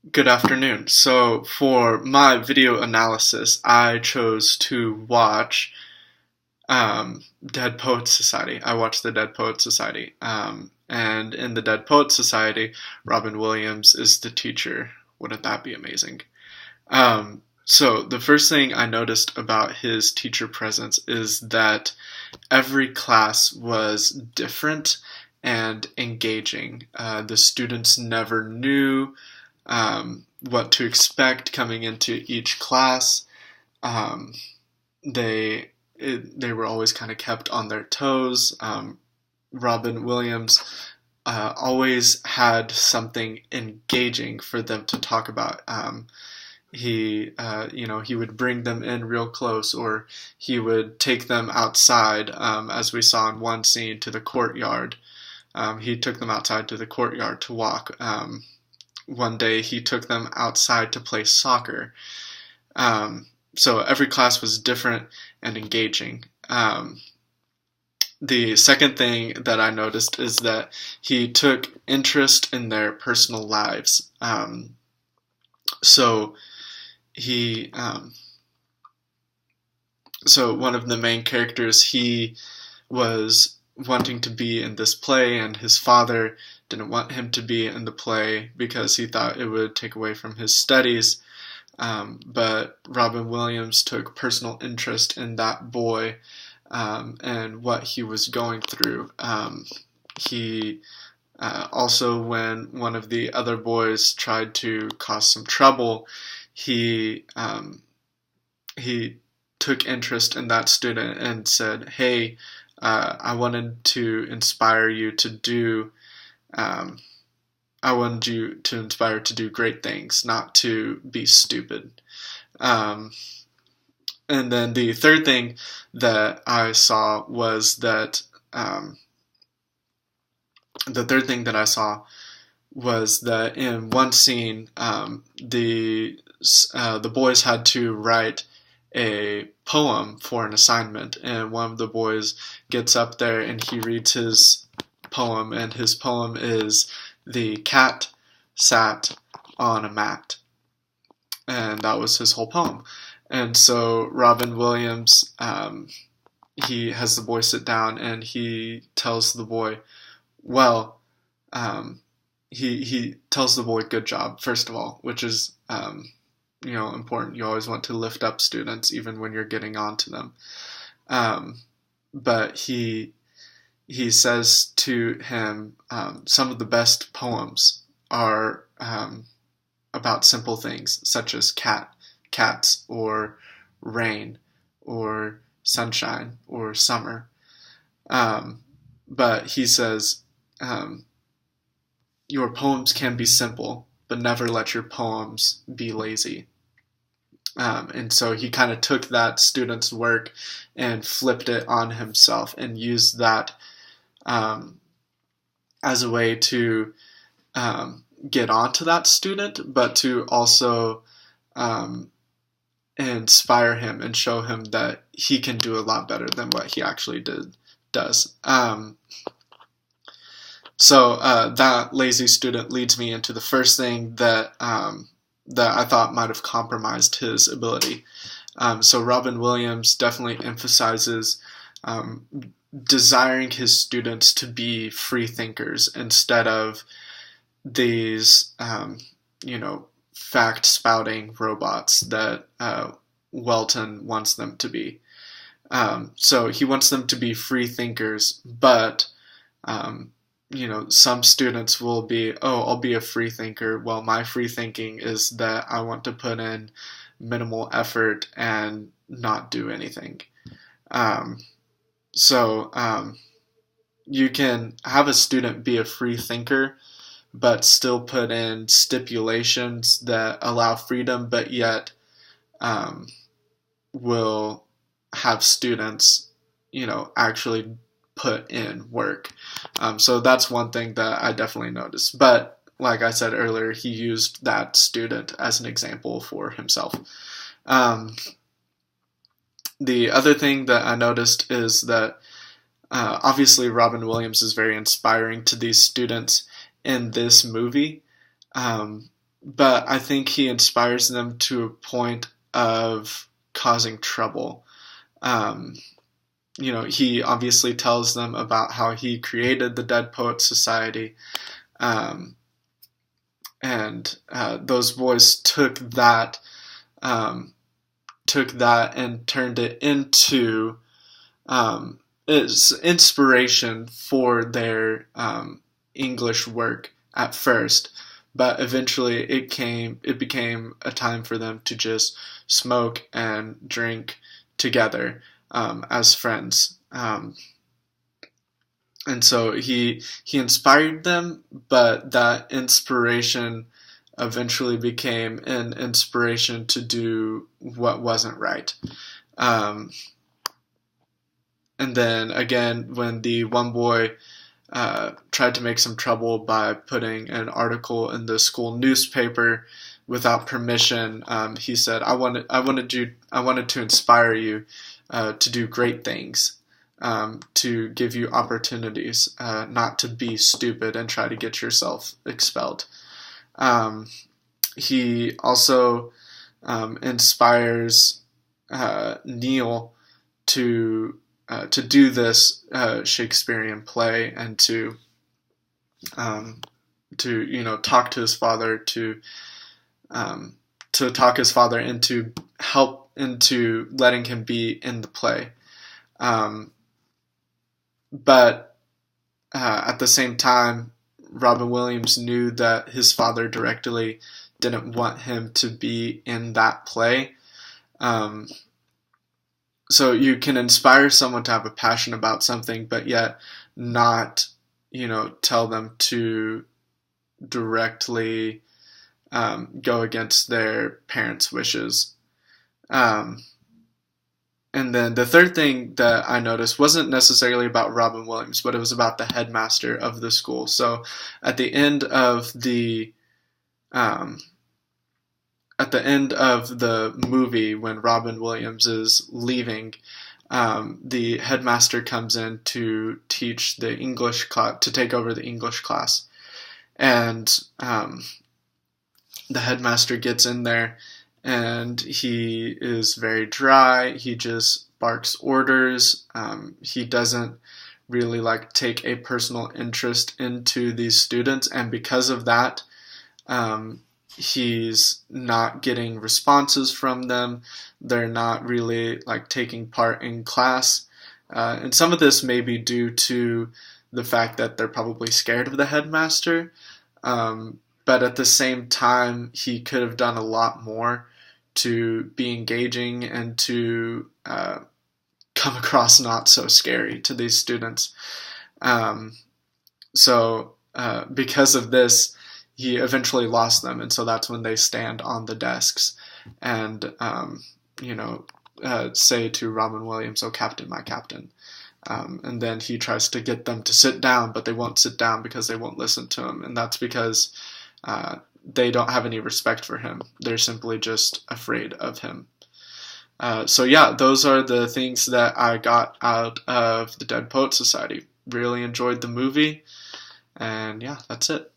Good afternoon. So, for my video analysis, I chose to watch Dead Poets Society. I watched the Dead Poets Society. And in the Dead Poets Society, Robin Williams is the teacher. Wouldn't that be amazing? So, the first thing I noticed about his teacher presence is that every class was different and engaging. The students never knew what to expect coming into each class. Um, they were always kind of kept on their toes. Robin Williams always had something engaging for them to talk about. He would bring them in real close, or he would take them outside, as we saw in one scene, to the courtyard. He took them outside to the courtyard to walk. One day he took them outside to play soccer. So every class was different and engaging. The second thing that I noticed is that he took interest in their personal lives. So he, so one of the main characters, he was wanting to be in this play, and his father didn't want him to be in the play because he thought it would take away from his studies. But Robin Williams took personal interest in that boy, and what he was going through. He also, when one of the other boys tried to cause some trouble, he took interest in that student and said, "Hey, I wanted to inspire you to do. I wanted you to inspire to do great things, not to be stupid." And then the third thing that I saw was that the third thing that I saw was that in one scene, the boys had to write a poem for an assignment, and one of the boys gets up there and he reads his poem, and his poem is "The cat sat on a mat," and that was his whole poem. And so Robin Williams, he has the boy sit down, and he tells the boy, well, he tells the boy, "Good job," first of all, which is important. You always want to lift up students, even when you're getting on to them. But he says to him, some of the best poems are about simple things, such as cats, or rain, or sunshine, or summer. But he says, your poems can be simple, but never let your poems be lazy. And so he kind of took that student's work and flipped it on himself and used that as a way to get onto that student, but to also inspire him and show him that he can do a lot better than what he actually does. So that lazy student leads me into the first thing that that I thought might have compromised his ability. So Robin Williams definitely emphasizes desiring his students to be free thinkers instead of these, fact-spouting robots that Welton wants them to be. So he wants them to be free thinkers, but some students will be, "Oh, I'll be a free thinker." Well, my free thinking is that I want to put in minimal effort and not do anything. So you can have a student be a free thinker, but still put in stipulations that allow freedom, but yet will have students, actually put in work. So that's one thing that I definitely noticed. But like I said earlier, he used that student as an example for himself. The other thing that I noticed is that obviously Robin Williams is very inspiring to these students in this movie. but I think he inspires them to a point of causing trouble. Um, he obviously tells them about how he created the Dead Poets Society, um, and those boys um, took that and turned it into is inspiration for their English work at first, but eventually it became a time for them to just smoke and drink together as friends. And so he inspired them, but that inspiration eventually became an inspiration to do what wasn't right. Um, and then again, when the one boy tried to make some trouble by putting an article in the school newspaper without permission, he said, I wanted to inspire you to do great things." To give you opportunities, not to be stupid and try to get yourself expelled. He also inspires Neil to do this Shakespearean play and to talk to his father to talk his father into letting him be in the play. But at the same time, Robin Williams knew that his father directly didn't want him to be in that play. So you can inspire someone to have a passion about something, but yet not, tell them to directly go against their parents' wishes. And then the third thing that I noticed wasn't necessarily about Robin Williams, but it was about the headmaster of the school. So at the end of the movie, when Robin Williams is leaving, the headmaster comes in to teach the English class, to take over the English class, and the headmaster gets in there. And he is very dry. He just barks orders. He doesn't really take a personal interest into these students, and because of that, he's not getting responses from them. They're not really taking part in class, and some of this may be due to the fact that they're probably scared of the headmaster. But at the same time, he could have done a lot more to be engaging and to come across not so scary to these students. So because of this, he eventually lost them, and so that's when they stand on the desks and say to Robin Williams, "Oh, Captain, my Captain." And then he tries to get them to sit down, but they won't sit down because they won't listen to him, and that's because they don't have any respect for him. They're simply just afraid of him. So yeah, those are the things that I got out of the Dead Poets Society. Really enjoyed the movie, and yeah, that's it.